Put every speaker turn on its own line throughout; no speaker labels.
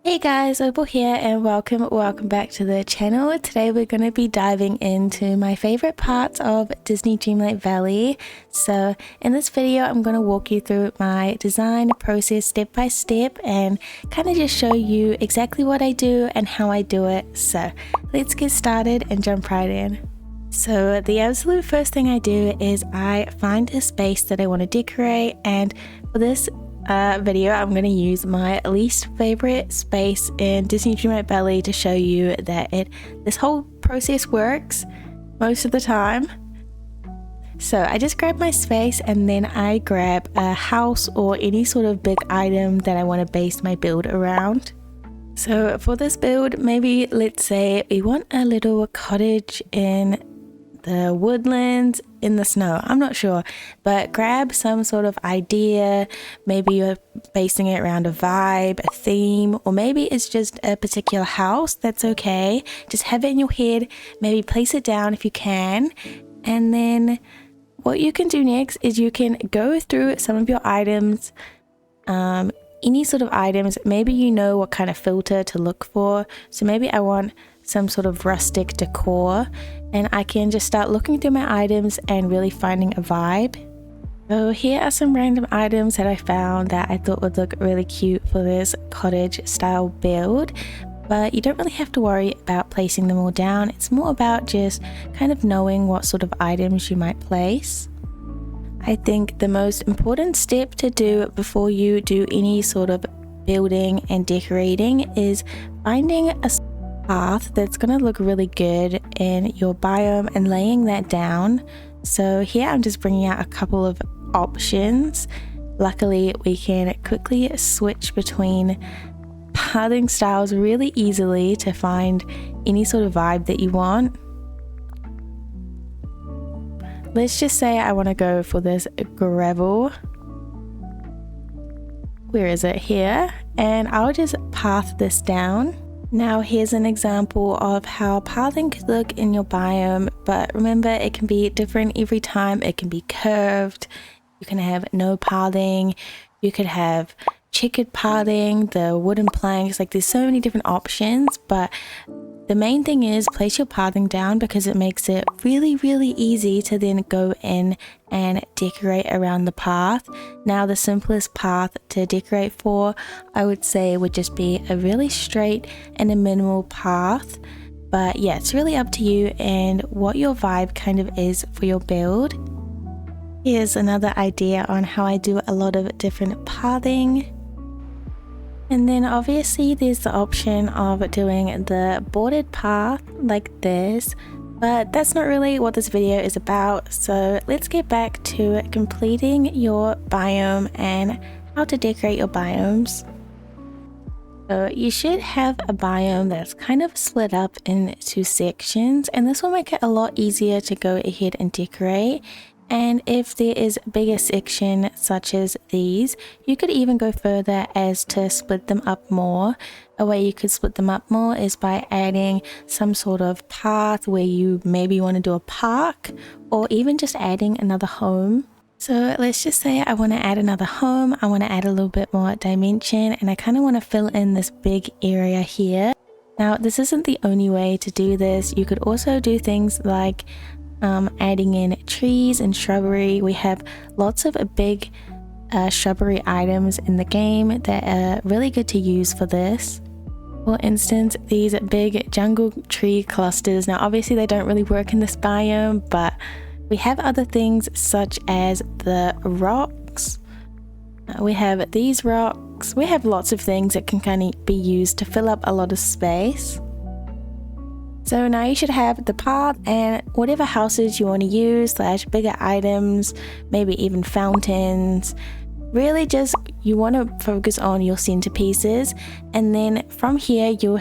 Hey guys, Opal here and welcome back to the channel. Today we're going to be diving into my favorite parts of Disney Dreamlight Valley. So in this video I'm going to walk you through my design process step by step and kind of just show you exactly what I do and how I do it. So let's get started and jump right in. So the absolute first thing I do is I find a space that I want to decorate, and for this video I'm going to use my least favorite space in Disney Dreamlight Valley to show you that this whole process works most of the time. So I just grab my space and then I grab a house or any sort of big item that I want to base my build around. So for this build, maybe let's say we want a little cottage in the woodlands, in the snow, I'm not sure, but grab some sort of idea. Maybe you're basing it around a vibe, a theme, or maybe it's just a particular house. That's okay, just have it in your head, maybe place it down if you can, and then what you can do next is you can go through some of your items, any sort of items. Maybe you know what kind of filter to look for, so maybe I want some sort of rustic decor, and I can just start looking through my items and really finding a vibe. So here are some random items that I found that I thought would look really cute for this cottage style build, but you don't really have to worry about placing them all down. It's more about just kind of knowing what sort of items you might place. I think the most important step to do before you do any sort of building and decorating is finding a path that's going to look really good in your biome and laying that down. So here I'm just bringing out a couple of options. Luckily we can quickly switch between pathing styles really easily to find any sort of vibe that you want. Let's just say I want to go for this gravel. Where is it? Here. And I'll just path this down. Now here's an example of how pathing could look in your biome, but remember it can be different every time. It can be curved, you can have no pathing, you could have checkered pathing, the wooden planks, like there's so many different options, but the main thing is place your pathing down because it makes it really easy to then go in and decorate around the path. Now the simplest path to decorate for, I would say, would just be a really straight and a minimal path. But yeah, it's really up to you and what your vibe kind of is for your build. Here's another idea on how I do a lot of different pathing. And then obviously there's the option of doing the bordered path like this, but that's not really what this video is about. So let's get back to completing your biome and how to decorate your biomes. So you should have a biome that's kind of split up into sections, and this will make it a lot easier to go ahead and decorate. And if there is a bigger section such as these, you could even go further as to split them up more. A way you could split them up more is by adding some sort of path where you maybe want to do a park, or even just adding another home. So let's just say I want to add another home, I want to add a little bit more dimension, and I kind of want to fill in this big area here. Now this isn't the only way to do this. You could also do things like adding in trees and shrubbery. We have lots of big shrubbery items in the game that are really good to use for this. For instance, these big jungle tree clusters. Now obviously they don't really work in this biome, but we have other things such as the rocks. We have these rocks. We have lots of things that can kind of be used to fill up a lot of space. So now you should have the path and whatever houses you want to use / bigger items, maybe even fountains. Really just you want to focus on your centerpieces, and then from here you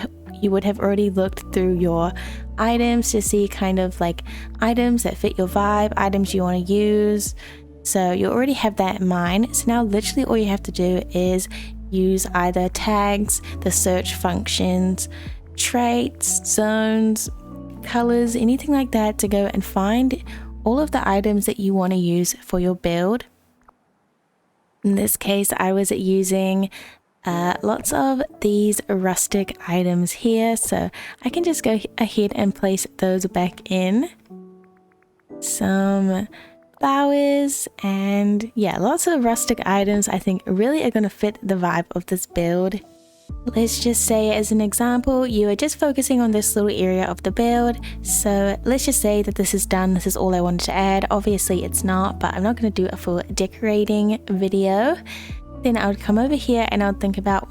would have already looked through your items to see kind of like items that fit your vibe, items you want to use. So you already have that in mind. So now literally all you have to do is use either tags, the search functions, traits, zones, colors, anything like that to go and find all of the items that you want to use for your build. In this case I was using lots of these rustic items here, so I can just go ahead and place those back in. Some flowers, and yeah, lots of rustic items I think really are going to fit the vibe of this build. Let's just say, as an example, you are just focusing on this little area of the build, so let's just say that this is done. This is all I wanted to add. Obviously it's not, but I'm not going to do a full decorating video. Then I would come over here and I would think about,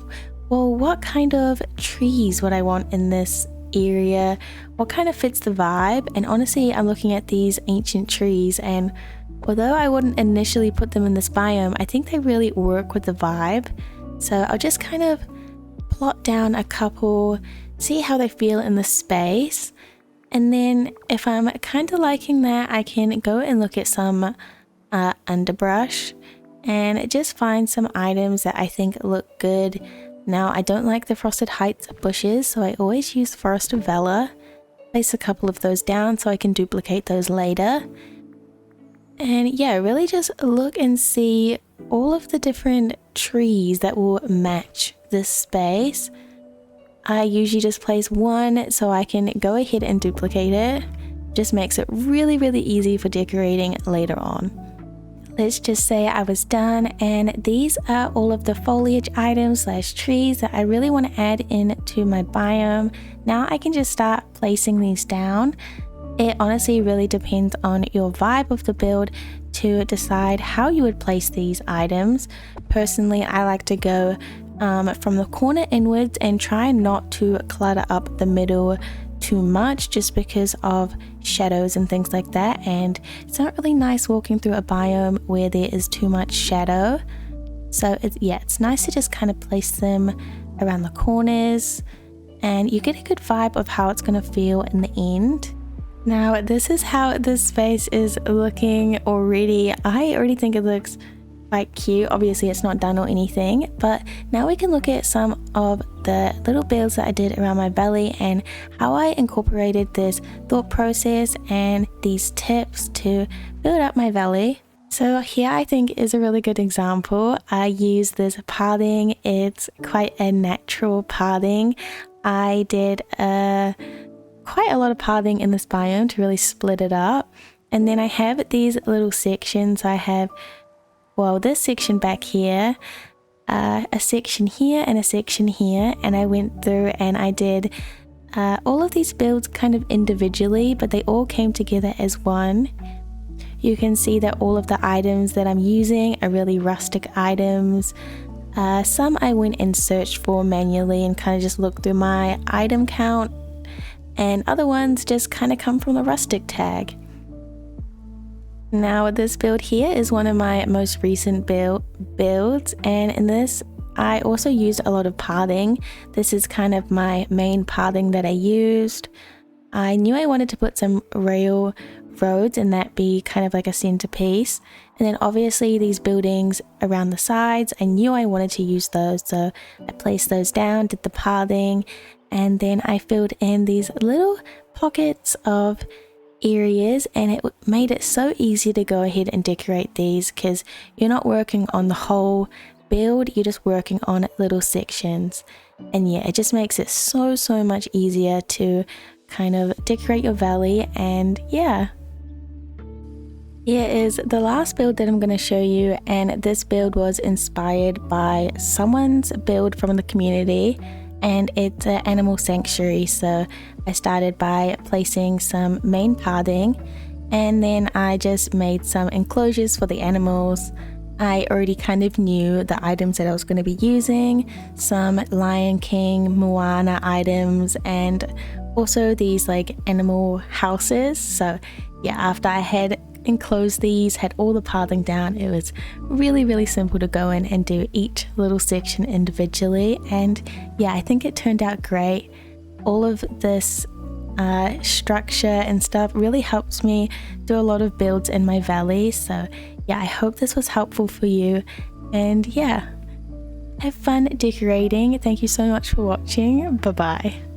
well, what kind of trees would I want in this area? What kind of fits the vibe? And honestly, I'm looking at these ancient trees, and although I wouldn't initially put them in this biome, I think they really work with the vibe. So I'll just kind of plot down a couple, see how they feel in the space, and then if I'm kind of liking that, I can go and look at some underbrush and just find some items that I think look good. Now, I don't like the Frosted Heights bushes, so I always use Forest of Valor. Place a couple of those down so I can duplicate those later. And yeah, really just look and see all of the different trees that will match this space. I usually just place one so I can go ahead and duplicate it. Just makes it really, really easy for decorating later on. Let's just say I was done, and these are all of the foliage items / trees that I really want to add into my biome. Now I can just start placing these down. It honestly really depends on your vibe of the build to decide how you would place these items. Personally, I like to go from the corner inwards and try not to clutter up the middle too much, just because of shadows and things like that, and it's not really nice walking through a biome where there is too much shadow. So it's nice to just kind of place them around the corners, and you get a good vibe of how it's going to feel in the end. Now, this is how this space is looking already. I already think it looks quite cute. Obviously it's not done or anything, but now we can look at some of the little builds that I did around my belly and how I incorporated this thought process and these tips to build up my belly. So here I think is a really good example. I use this pathing. It's quite a natural pathing. I did quite a lot of pathing in this biome to really split it up, and then I have these little sections. I have this section back here, a section here, and a section here, and I went through and I did all of these builds kind of individually, but they all came together as one. You can see that all of the items that I'm using are really rustic items. Some I went and searched for manually and kind of just looked through my item count, and other ones just kind of come from the rustic tag. Now this build here is one of my most recent builds, and in this I also used a lot of pathing. This is kind of my main pathing that I used. I knew I wanted to put some rail roads and that be kind of like a centerpiece, and then obviously these buildings around the sides, I knew I wanted to use those, so I placed those down, did the pathing, and then I filled in these little pockets of areas, and it made it so easy to go ahead and decorate these because you're not working on the whole build, you're just working on little sections. And yeah, it just makes it so much easier to kind of decorate your valley. And yeah, here is the last build that I'm going to show you, and this build was inspired by someone's build from the community, and it's an animal sanctuary. So I started by placing some main pathing, and then I just made some enclosures for the animals. I already kind of knew the items that I was going to be using, some Lion King, Moana items, and also these like animal houses. So yeah, after I had enclosed these, had all the pathing down, it was really simple to go in and do each little section individually. And yeah, I think it turned out great. All of this structure and stuff really helps me do a lot of builds in my valley. So yeah, I hope this was helpful for you, and yeah, have fun decorating. Thank you so much for watching. Bye bye.